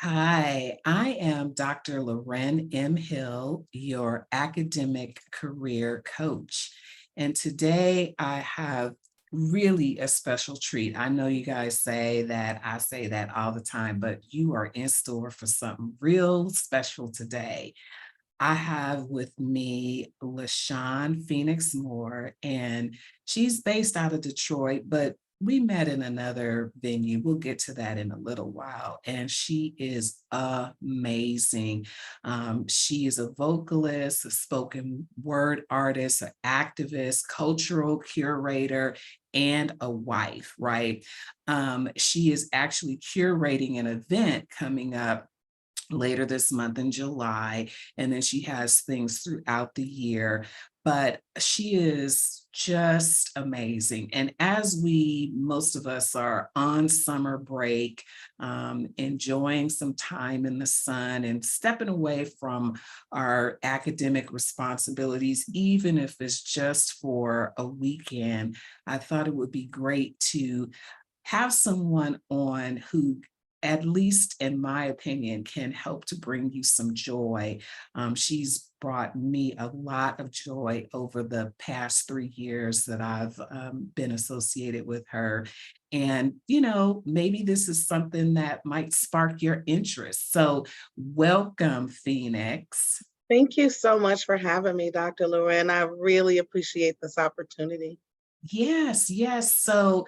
Hi, I am Dr. Loren M. Hill, your academic career coach. And today I have really a special treat. I know you guys say that I say that all the time, but you are in store for something real special today. I have with me LaShaun Phoenix Moore, and she's based out of Detroit, but we met in another venue. We'll get to that in a little while. And she is amazing. She is a vocalist, a spoken word artist, an activist, cultural curator, and a wife, right? She is actually curating an event coming up later this month in July, and then she has things throughout the year. But she is just amazing. And as most of us are on summer break, enjoying some time in the sun and stepping away from our academic responsibilities, even if it's just for a weekend, I thought it would be great to have someone on who, at least in my opinion, can help to bring you some joy. She's brought me a lot of joy over the past 3 years that I've been associated with her. And, maybe this is something that might spark your interest. So, welcome, Phoenix. Thank you so much for having me, Dr. Loren. I really appreciate this opportunity. Yes, yes. So,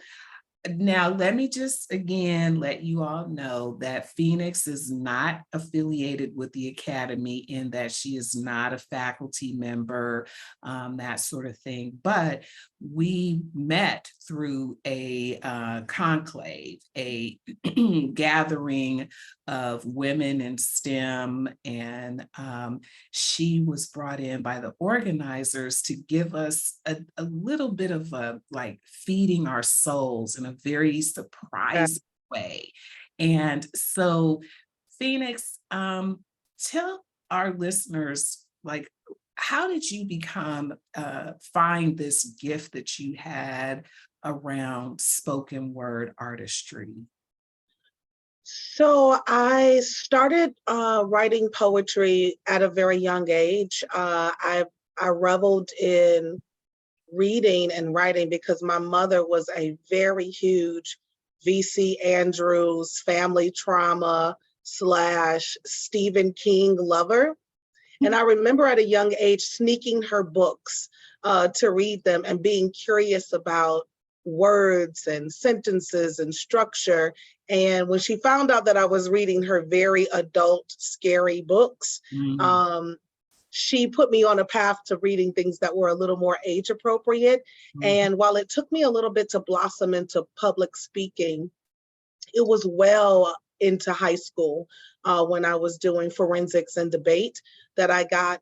now, let me just again let you all know that Phoenix is not affiliated with the Academy, in that she is not a faculty member, that sort of thing. But we met through a conclave, a gathering of women in STEM, and she was brought in by the organizers to give us a little bit of a like feeding our souls in a very Uh, surprising way. And so, Phoenix, tell our listeners, like, how did you find this gift that you had around spoken word artistry? So I started writing poetry at a very young age. I reveled in reading and writing because my mother was a very huge VC Andrews family trauma slash Stephen King lover. And I remember at a young age sneaking her books to read them and being curious about words and sentences and structure. And when she found out that I was reading her very adult, scary books, Mm, um, she put me on a path to reading things that were a little more age appropriate. mhm, And while it took me a little bit to blossom into public speaking, it was well into high school when I was doing forensics and debate that I got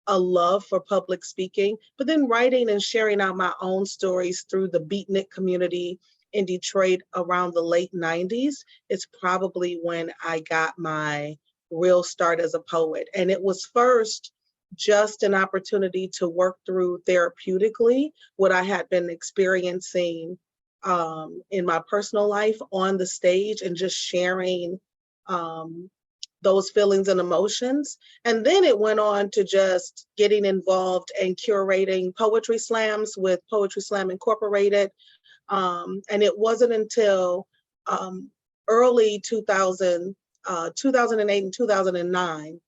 a love for public speaking, but then writing and sharing out my own stories through the beatnik community in Detroit around the late 90s is probably when I got my real start as a poet. And it was first just an opportunity to work through therapeutically what I had been experiencing in my personal life on the stage and just sharing um, those feelings and emotions. And then it went on to just getting involved and curating poetry slams with Poetry Slam Incorporated. And it wasn't until um, early 2008 and 2009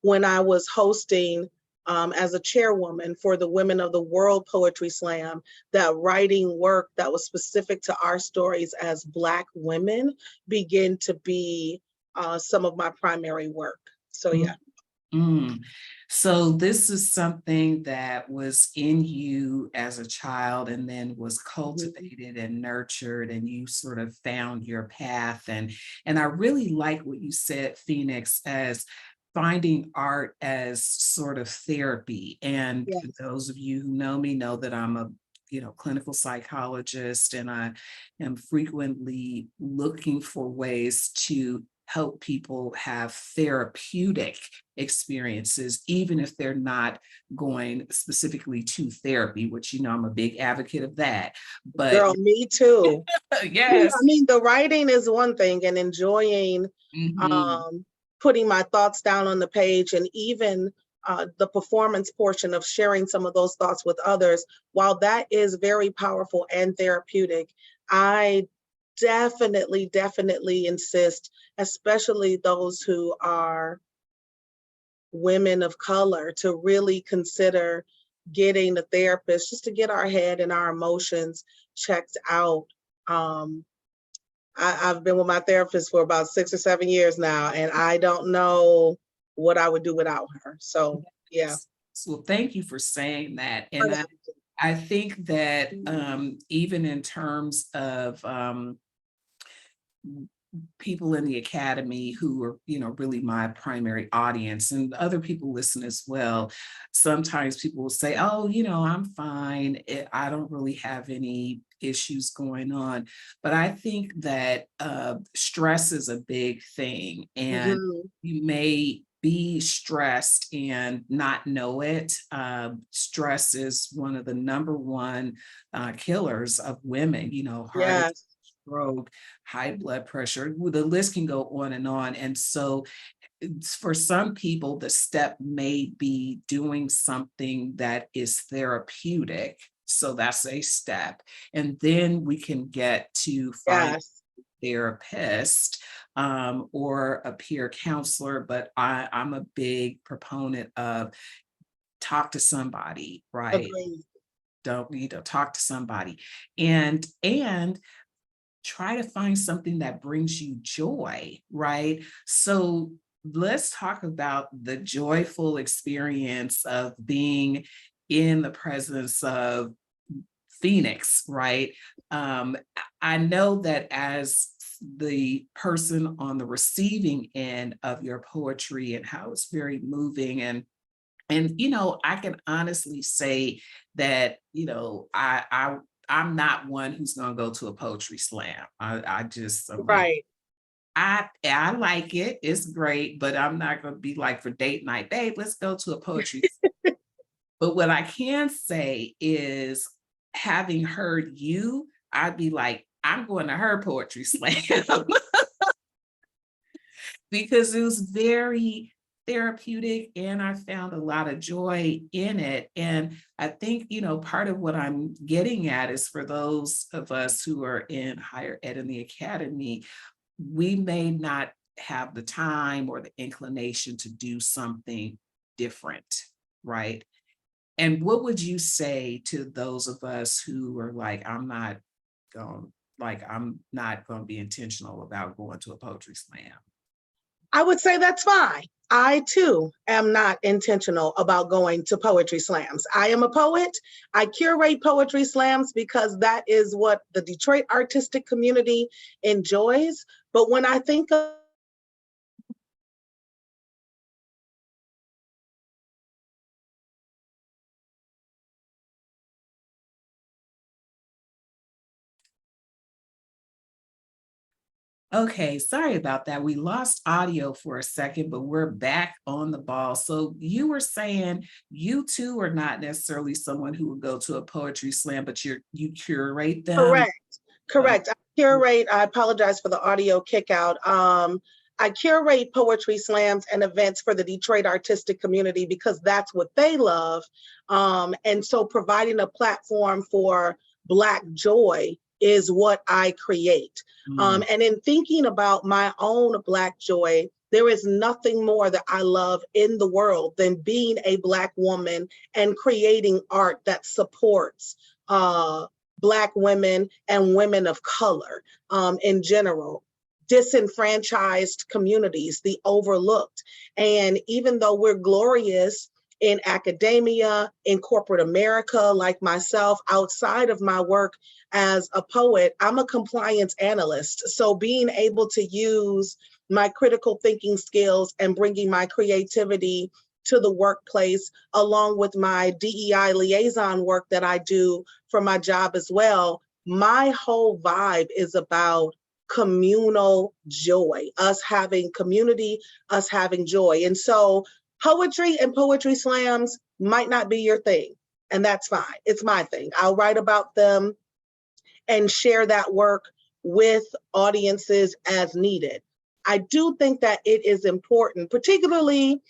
when I was hosting as a chairwoman for the Women of the World Poetry Slam, that writing work that was specific to our stories as Black women began to be some of my primary work. So mm, yeah. mm. So this is something that was in you as a child and then was Mhm. cultivated and nurtured, and you sort of found your path. And I really like what you said, Phoenix, as finding art as sort of therapy. And Yes. those of you who know me know that I'm a clinical psychologist, and I am frequently looking for ways to help people have therapeutic experiences, even if they're not going specifically to therapy, which I'm a big advocate of that. But Girl, me too. I Yes. mean, the writing is one thing, and enjoying Mhm. um, putting my thoughts down on the page, and even the performance portion of sharing some of those thoughts with others. While that is very powerful and therapeutic, I definitely insist, especially those who are women of color, to really consider getting a therapist just to get our head and our emotions checked out. Um, I've been with my therapist for about 6 or 7 years now, and I don't know what I would do without her. So, yeah. Well, thank you for saying that. And I think that even in terms of people in the academy who are, really my primary audience, and other people listen as well. Sometimes people will say, oh, I'm fine. I don't really have any issues going on. But I think that stress is a big thing, and Mhm. you may be stressed and not know it. Stress is one of the number one killers of women, heart attack, Yes. stroke, high blood pressure. Well, the list can go on and on. And so for some people, the step may be doing something that is therapeutic. So that's a step. And then we can get to find Yes. a therapist or a peer counselor. But I'm a big proponent of talk to somebody, right? Agreed. Don't talk to somebody. And try to find something that brings you joy, right? So let's talk about the joyful experience of being in the presence of Phoenix, right? I know that as the person on the receiving end of your poetry and how it's very moving, and I can honestly say that I'm not one who's going to go to a poetry slam. I'm like, Right. I like it, it's great, but I'm not going to be like, for date night, babe, let's go to a poetry. But what I can say is, having heard you, I'd be like, I'm going to her poetry slam. Because it was very therapeutic, and I found a lot of joy in it. And I think, part of what I'm getting at is, for those of us who are in higher ed in the academy, we may not have the time or the inclination to do something different, right? And what would you say to those of us who are like, going, I'm not going to be intentional about going to a poetry slam? I would say that's fine. I too am not intentional about going to poetry slams. I am a poet. I curate poetry slams because that is what the Detroit artistic community enjoys. But when I think of Okay, sorry about that. We lost audio for a second, but we're back on the ball. So you were saying you too are not necessarily someone who would go to a poetry slam, but you curate them. correct, Uh, correct. I curate, I apologize for the audio kick out. I curate poetry slams and events for the Detroit artistic community because that's what they love. And so providing a platform for Black joy is what I create. mm, And in thinking about my own Black joy, there is nothing more that I love in the world than being a Black woman and creating art that supports Black women and women of color in general, disenfranchised communities, the overlooked. And even though we're glorious in academia, in corporate America, like myself, outside of my work as a poet, I'm a compliance analyst. So being able to use my critical thinking skills and bringing my creativity to the workplace, along with my DEI liaison work that I do for my job as well, my whole vibe is about communal joy, us having community, us having joy. And so poetry and poetry slams might not be your thing, and that's fine. It's my thing. I'll write about them and share that work with audiences as needed. I do think that it is important, particularly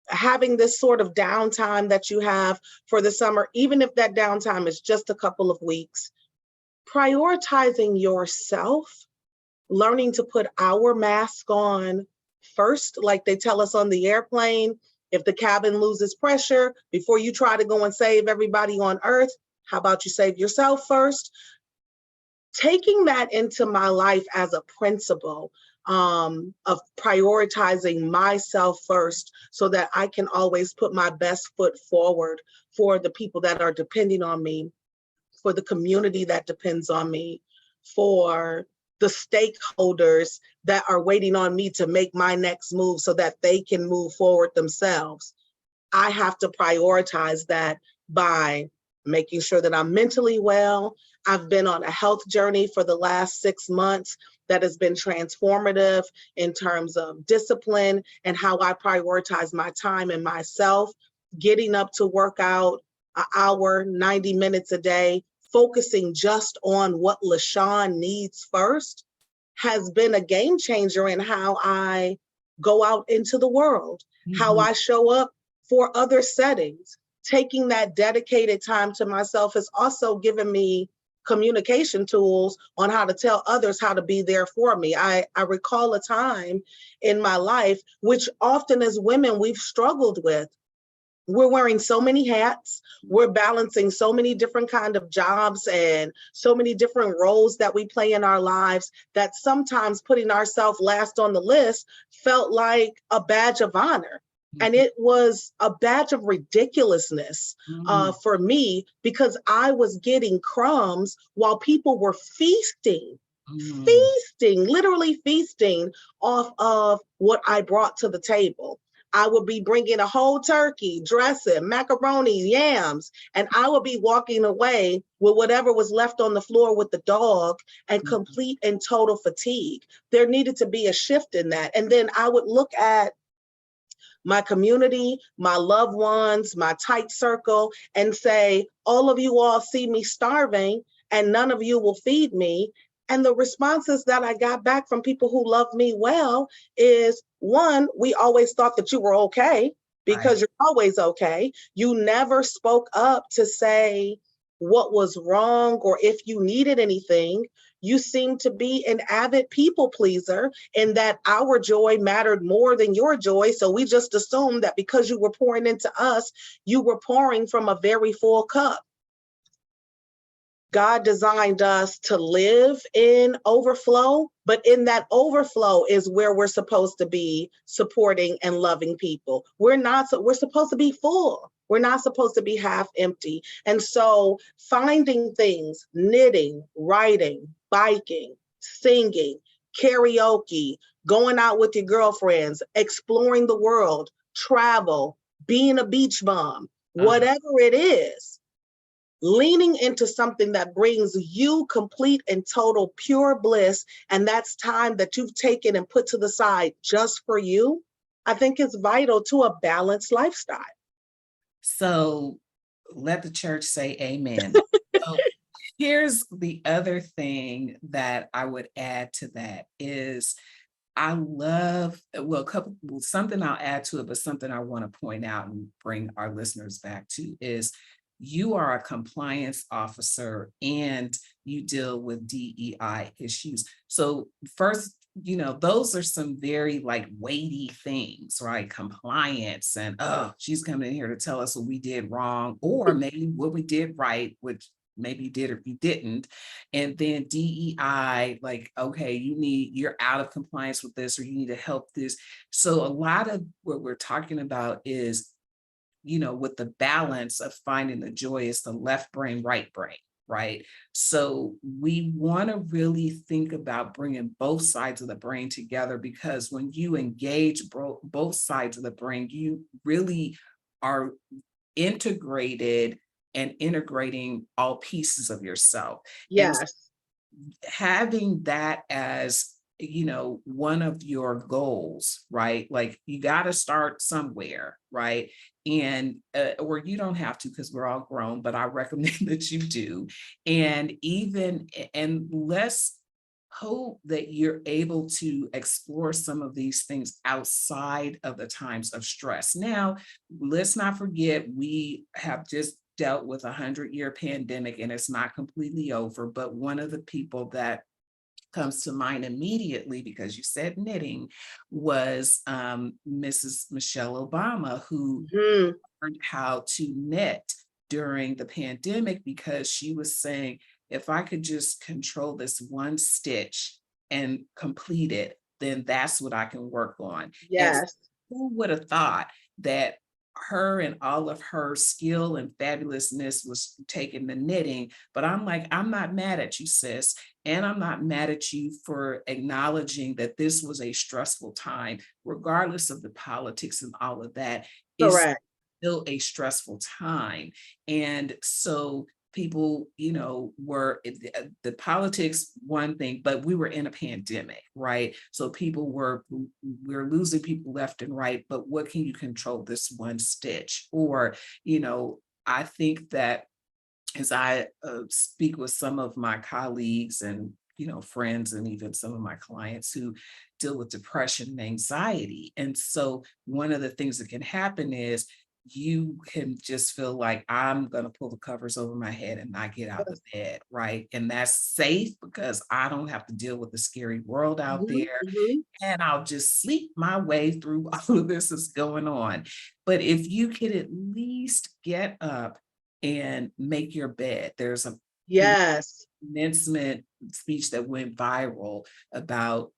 having this sort of downtime that you have for the summer, even if that downtime is just a couple of weeks, prioritizing yourself, learning to put our mask on first, like they tell us on the airplane. If the cabin loses pressure, before you try to go and save everybody on earth, how about you save yourself first? Taking that into my life as a principle of prioritizing myself first so that I can always put my best foot forward for the people that are depending on me, for the community that depends on me, for the stakeholders that are waiting on me to make my next move so that they can move forward themselves. I have to prioritize that by making sure that I'm mentally well. I've been on a health journey for the last 6 months that has been transformative in terms of discipline and how I prioritize my time and myself, getting up to work out an hour, 90 minutes a day, focusing just on what La Shaun needs first has been a game changer in how I go out into the world, how I show up for other settings. Taking that dedicated time to myself has also given me communication tools on how to tell others how to be there for me. I recall a time in my life, which often as women we've struggled with. We're wearing so many hats. We're balancing so many different kind of jobs and so many different roles that we play in our lives that sometimes putting ourselves last on the list felt like a badge of honor. And it was a badge of ridiculousness for me because I was getting crumbs while people were feasting, literally feasting off of what I brought to the table. I would be bringing a whole turkey, dressing, macaroni, yams, and I would be walking away with whatever was left on the floor with the dog and complete and total fatigue. There needed to be a shift in that. And then I would look at my community, my loved ones, my tight circle, and say, all of you all see me starving and none of you will feed me. And the responses that I got back from people who love me well is, one, we always thought that you were okay because you're always okay. You never spoke up to say what was wrong or if you needed anything. You seem to be an avid people pleaser and that our joy mattered more than your joy. So we just assumed that because you were pouring into us, you were pouring from a very full cup. God designed us to live in overflow, but in that overflow is where we're supposed to be supporting and loving people. We're supposed to be full. We're not supposed to be half empty. And so finding things, knitting, writing, biking, singing, karaoke, going out with your girlfriends, exploring the world, travel, being a beach bum, whatever it is, leaning into something that brings you complete and total pure bliss, and that's time that you've taken and put to the side just for you, I think is vital to a balanced lifestyle. So let the church say amen. So here's the other thing that I would add to that is I love, something I'll add to it, but something I want to point out and bring our listeners back to is you are a compliance officer and you deal with DEI issues. So first, those are some very weighty things, right? Compliance and, she's coming in here to tell us what we did wrong, or maybe what we did right, which maybe you did or you didn't. And then DEI, okay, you're out of compliance with this, or you need to help this. So a lot of what we're talking about is, with the balance of finding the joy is the left brain, right brain, right? So we want to really think about bringing both sides of the brain together, because when you engage both sides of the brain, you really are integrated and integrating all pieces of yourself. Yes. And having that as one of your goals, right? You got to start somewhere, right? And or you don't have to, because we're all grown, but I recommend that you do. And let's hope that you're able to explore some of these things outside of the times of stress. Now, let's not forget, we have just dealt with 100-year pandemic and it's not completely over. But one of the people that comes to mind immediately, because you said knitting, was Mrs. Michelle Obama, who Mhm. learned how to knit during the pandemic because she was saying, if I could just control this one stitch and complete it, then that's what I can work on. And Yes. who would have thought that her and all of her skill and fabulousness was taking the knitting? But I'm like, I'm not mad at you, sis. And I'm not mad at you for acknowledging that this was a stressful time, regardless of the politics and all of that. It's Correct. still a stressful time. And so people, were the politics, one thing, but we were in a pandemic, right? So we're losing people left and right, but what can you control this one stitch? Or, I think that as I speak with some of my colleagues and friends and even some of my clients who deal with depression and anxiety. And so one of the things that can happen is you can just feel like I'm going to pull the covers over my head and not get out of bed, right? And that's safe because I don't have to deal with the scary world out Mhm, there, mhm. and I'll just sleep my way through all of this is going on. But if you could at least get up and make your bed, there's a Yes. commencement speech that went viral about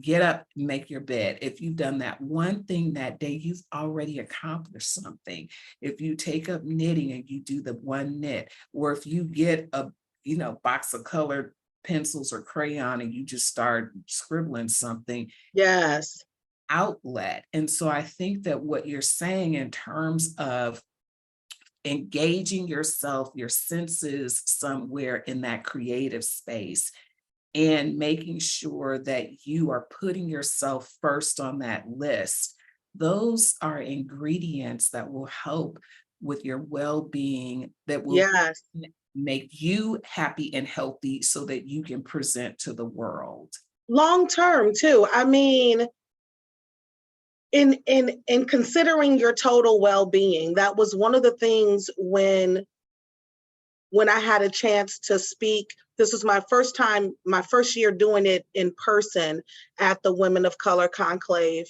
get up, make your bed. If you've done that one thing that day, you've already accomplished something. If you take up knitting and you do the one knit, or if you get a box of colored pencils or crayon and you just start scribbling something, Yes. outlet. And so I think that what you're saying in terms of engaging yourself, your senses somewhere in that creative space, and making sure that you are putting yourself first on that list. Those are ingredients that will help with your well-being, that will Yes. make you happy and healthy so that you can present to the world. Long term too. I mean, in considering your total well-being, that was one of the things when I had a chance to speak. This was my first time, my first year doing it in person at the Women of Color Conclave.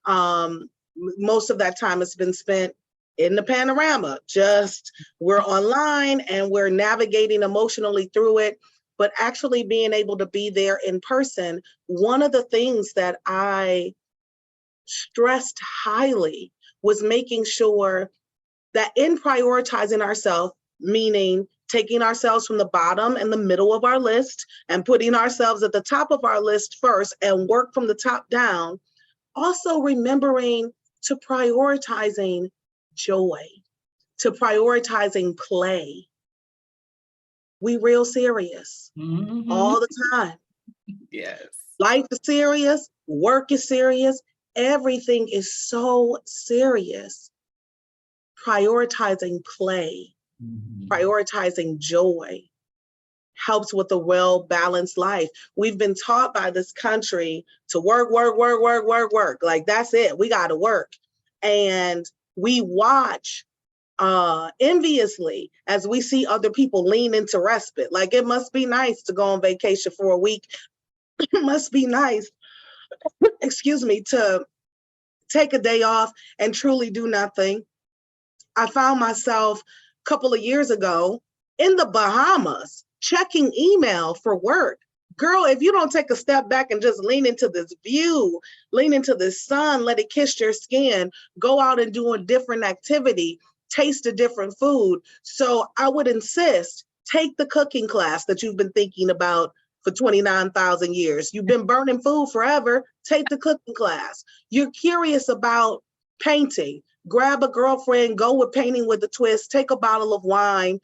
Most of that time has been spent in the panorama. Just we're online and we're navigating emotionally through it. But actually being able to be there in person, one of the things that I stressed highly was making sure that in prioritizing ourselves, meaning taking ourselves from the bottom and the middle of our list and putting ourselves at the top of our list first and work from the top down, also remembering to prioritizing joy, to prioritizing play. We real serious Mhm. all the time. Yes. Life is serious, work is serious, everything is so serious. Prioritizing play, Mhm. prioritizing joy helps with a well-balanced life. We've been taught by this country to work, work, work, work, work, work. Like that's it. We got to work. And we watch enviously as we see other people lean into respite. Like it must be nice to go on vacation for a week. It must be nice, excuse me, to take a day off and truly do nothing. I found myself a couple of years ago in the Bahamas checking email for work. Girl, if you don't take a step back and just lean into this view, lean into the sun, let it kiss your skin, go out and do a different activity, taste a different food. So I would insist, take the cooking class that you've been thinking about for 29,000 years. You've been burning food forever. Take the cooking class. You're curious about painting. Grab a girlfriend, go with painting with a twist, take a bottle of wine,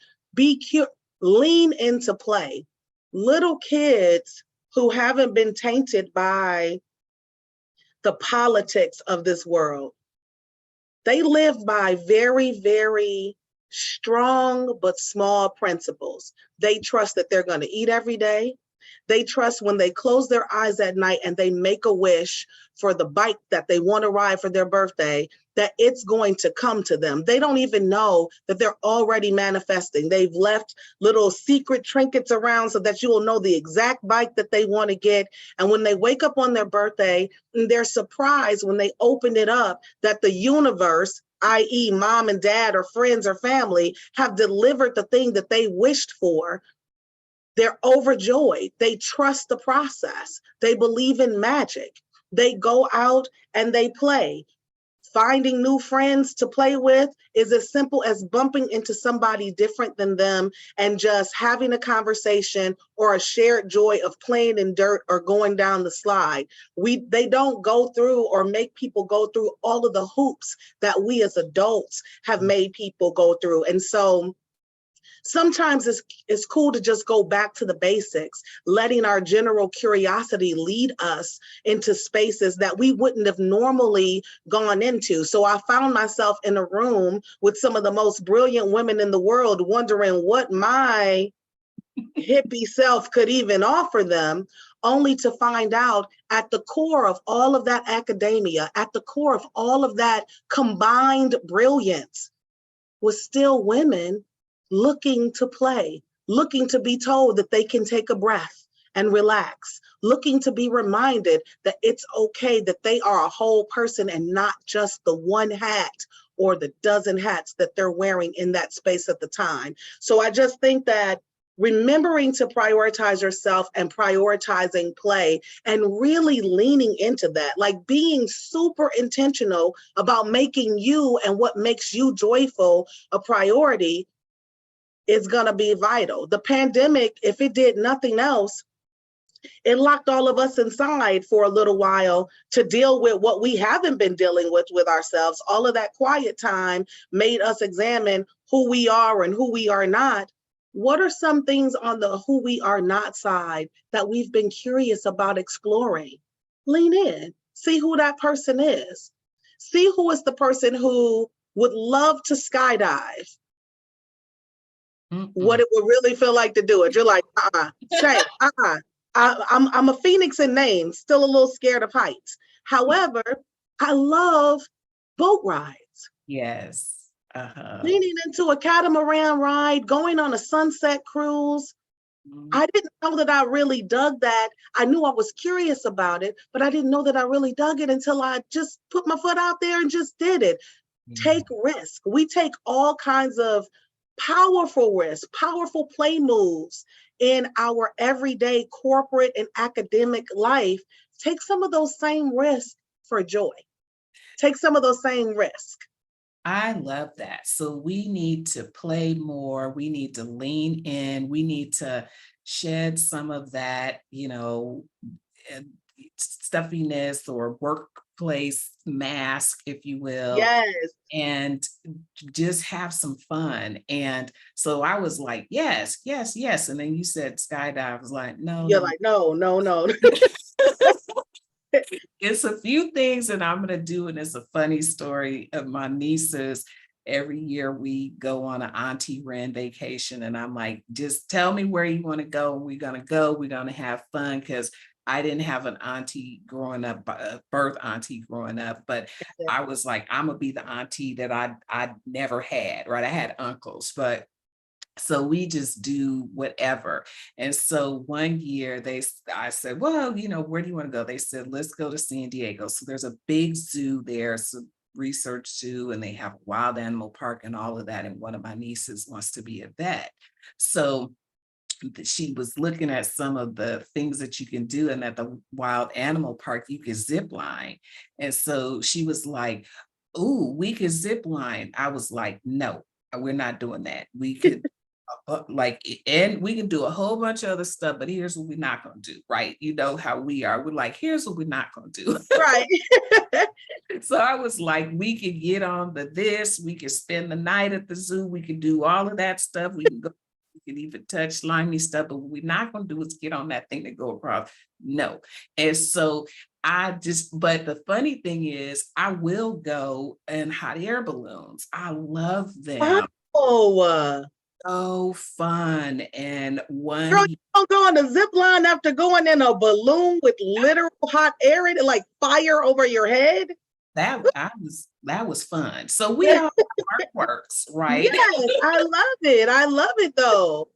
lean into play. Little kids who haven't been tainted by the politics of this world, they live by very, very strong but small principles. They trust that they're going to eat every day. They trust when they close their eyes at night and they make a wish for the bike that they want to ride for their birthday, that it's going to come to them. They don't even know that they're already manifesting. They've left little secret trinkets around so that you will know the exact bike that they want to get. And when they wake up on their birthday, they're surprised when they open it up that the universe, i.e. mom and dad or friends or family, have delivered the thing that they wished for. They're overjoyed. They trust the process. They believe in magic. They go out and they play. Finding new friends to play with is as simple as bumping into somebody different than them and just having a conversation or a shared joy of playing in dirt or going down the slide. They don't go through or make people go through all of the hoops that we as adults have made people go through. And so sometimes it's cool to just go back to the basics, letting our general curiosity lead us into spaces that we wouldn't have normally gone into. So I found myself in a room with some of the most brilliant women in the world, wondering what my hippie self could even offer them, only to find out at the core of all of that academia, at the core of all of that combined brilliance, was still women looking to play, looking to be told that they can take a breath and relax, looking to be reminded that it's okay that they are a whole person and not just the one hat or the dozen hats that they're wearing in that space at the time. So I just think that remembering to prioritize yourself and prioritizing play and really leaning into that, like being super intentional about making you and what makes you joyful a priority, is going to be vital. The pandemic, if it did nothing else, it locked all of us inside for a little while to deal with what we haven't been dealing with ourselves. All of that quiet time made us examine who we are and who we are not. What are some things on the who we are not side that we've been curious about exploring? Lean in, see who that person is. See who is the person who would love to skydive. What it would really feel like to do it. You're like, Shay, I'm a phoenix in name, still a little scared of heights. However, I love boat rides. Yes. Leaning into a catamaran ride, going on a sunset cruise. I didn't know that I really dug that. I knew I was curious about it, but I didn't know that I really dug it until I just put my foot out there and just did it. Take risk. We take all kinds of powerful risks, powerful play moves in our everyday corporate and academic life. Take some of those same risks for joy. Take some of those same risks. I love that. So we need to play more. We need to lean in. We need to shed some of that, stuffiness or workplace mask, if you will. Yes. And just have some fun. And so I was like, yes, yes, yes. And then you said skydive. I was like, no, You're no. like, no. It's a few things that I'm going to do. And it's a funny story of my nieces. Every year we go on an Auntie Ren vacation. And I'm like, just tell me where you want to go. And we're going to go. We're going to have fun, because I didn't have an auntie growing up, a birth auntie growing up, but I was like, I'm gonna be the auntie that I never had, right? I had uncles, but so we just do whatever. And so one year I said, well, where do you want to go? They said, let's go to San Diego. So there's a big zoo there, so research zoo, and they have a wild animal park and all of that. And one of my nieces wants to be a vet. So she was looking at some of the things that you can do, and at the wild animal park you could zip line. And so she was like, ooh, we could zip line. I was like, no, we're not doing that. We could and we can do a whole bunch of other stuff, but here's what we're not going to do, right? You know how we are. We're like, here's what we're not going to do. Right. So I was like, we could get on this, we could spend the night at the zoo, we could do all of that stuff. We can go. We can even touch slimy stuff, but what we're not going to do is get on that thing to go across. No. And so but the funny thing is, I will go in hot air balloons. I love them. Oh, so fun. And Girl, one you don't go on a zip line after going in a balloon with literal hot air in it, like fire over your head. that was fun. So we all have artworks, right? Yes, I love it. I love it though.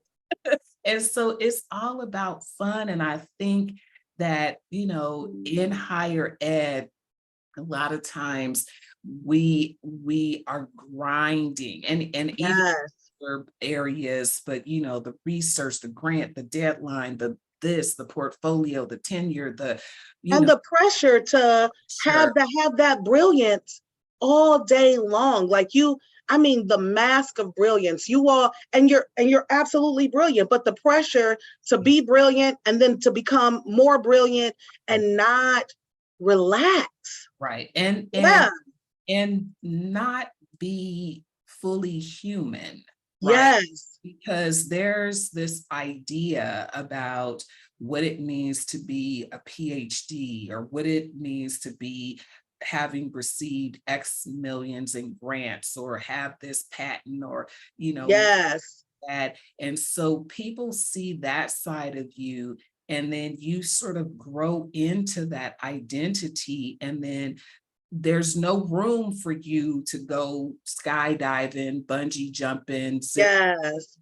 And so it's all about fun. And I think that, in higher ed, a lot of times we are grinding and even Yes. other areas, but the research, the grant, the deadline, the portfolio, the tenure, you And know, the pressure to sure, have that brilliance all day long. Like you, I mean, the mask of brilliance. You all, and you're absolutely brilliant, but the pressure to be brilliant and then to become more brilliant and not relax. right. And Yeah. not be fully human, right? Yes. Because there's this idea about what it means to be a PhD or what it means to be having received X millions in grants or have this patent or, Yes. that. And so people see that side of you, and then you sort of grow into that identity. And then there's no room for you to go skydiving, bungee jumping, zip Yes.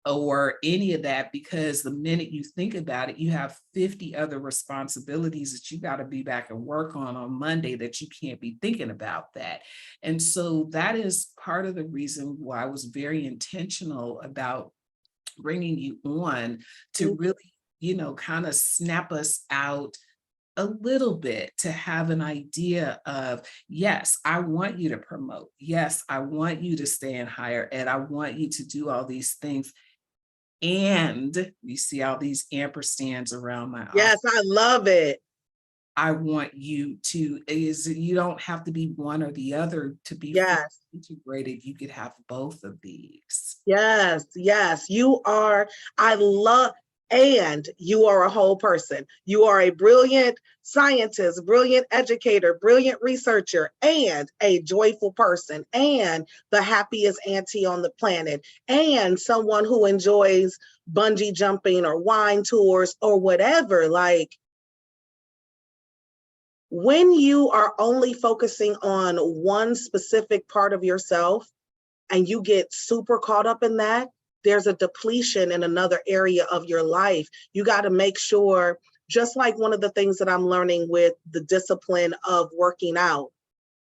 or any of that, because the minute you think about it, you have 50 other responsibilities that you got to be back and work on Monday that you can't be thinking about that. And so that is part of the reason why I was very intentional about bringing you on to Mm. really, kind of snap us out a little bit to have an idea of, yes, I want you to promote. Yes, I want you to stay in higher ed. I want you to do all these things. And you see all these ampersands around my office. Yes, I love it. I want you to, you don't have to be one or the other to be fully Yes. integrated. You could have both of these. Yes, yes, you are. I love, and you are a whole person. You are a brilliant scientist, brilliant educator, brilliant researcher, and a joyful person, and the happiest auntie on the planet, and someone who enjoys bungee jumping or wine tours or whatever. Like, when you are only focusing on one specific part of yourself, and you get super caught up in that, there's a depletion in another area of your life. You got to make sure, just like one of the things that I'm learning with the discipline of working out,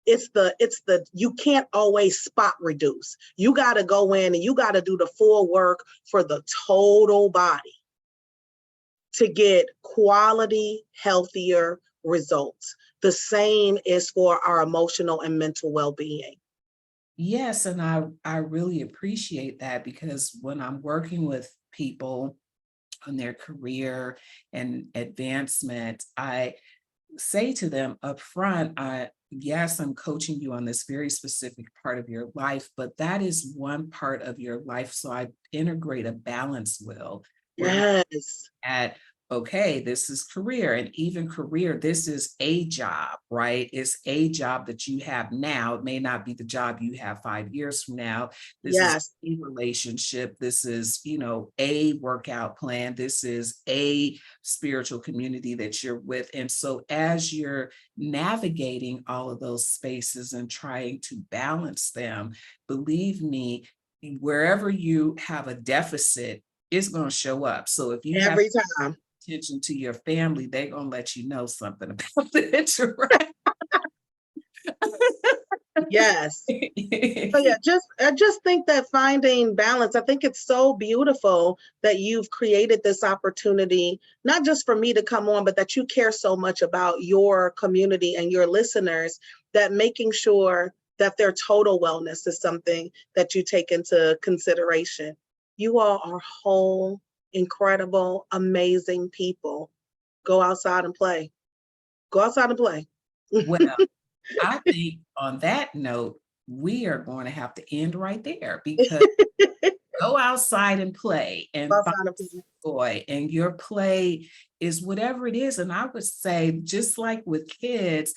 it's the you can't always spot reduce. You got to go in and you got to do the full work for the total body to get quality, healthier results. The same is for our emotional and mental well-being. Yes, and I really appreciate that, because when I'm working with people on their career and advancement, I say to them up front, yes, I'm coaching you on this very specific part of your life, but that is one part of your life. So I integrate a balance wheel where you Yes. at, okay, this is career, and even career, this is a job, right? It's a job that you have now. It may not be the job you have 5 years from now. This is Yes. a relationship. This is, a workout plan. This is a spiritual community that you're with. And so as you're navigating all of those spaces and trying to balance them, believe me, wherever you have a deficit, it's going to show up. So if you have Every time. attention to your family, they're gonna let you know something about it, right? Yes. So yeah, I just think that finding balance, I think it's so beautiful that you've created this opportunity, not just for me to come on, but that you care so much about your community and your listeners, that making sure that their total wellness is something that you take into consideration. You all are whole, incredible, amazing people. Go outside and play. Go outside and play. Well, I think on that note, we are going to have to end right there, because go outside and play Go and find outside and play. joy, and your play is whatever it is. And I would say, just like with kids,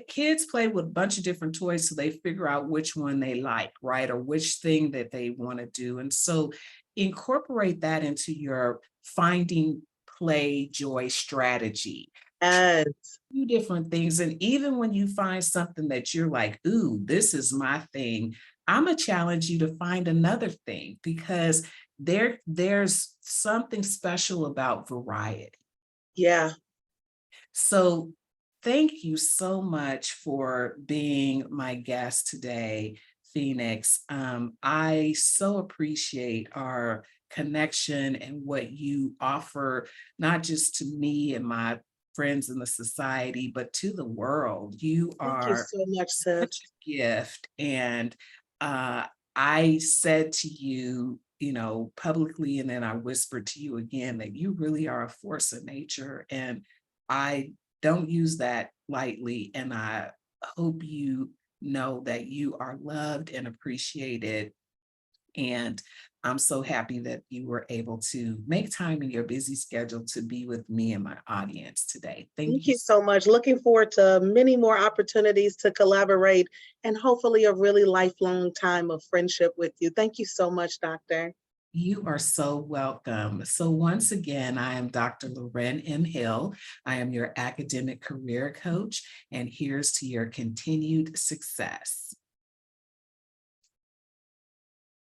kids play with a bunch of different toys so they figure out which one they like, right? Or which thing that they want to do. And so incorporate that into your finding play joy strategy. Yes. Do different things. And even when you find something that you're like, ooh, this is my thing, I'm gonna challenge you to find another thing because there's something special about variety. Yeah. So thank you so much for being my guest today, Phoenix. I so appreciate our connection and what you offer, not just to me and my friends in the society, but to the world. You Thank you are so much, such sis. a gift. And I said to you, publicly, and then I whispered to you again that you really are a force of nature. And I don't use that lightly. And I hope you know that you are loved and appreciated. And I'm so happy that you were able to make time in your busy schedule to be with me and my audience today. Thank Thank you. you so much. Looking forward to many more opportunities to collaborate and hopefully a really lifelong time of friendship with you. Thank you so much, Doctor. You are so welcome. So once again, I am Dr. Loren M. Hill. I am your academic career coach, and here's to your continued success.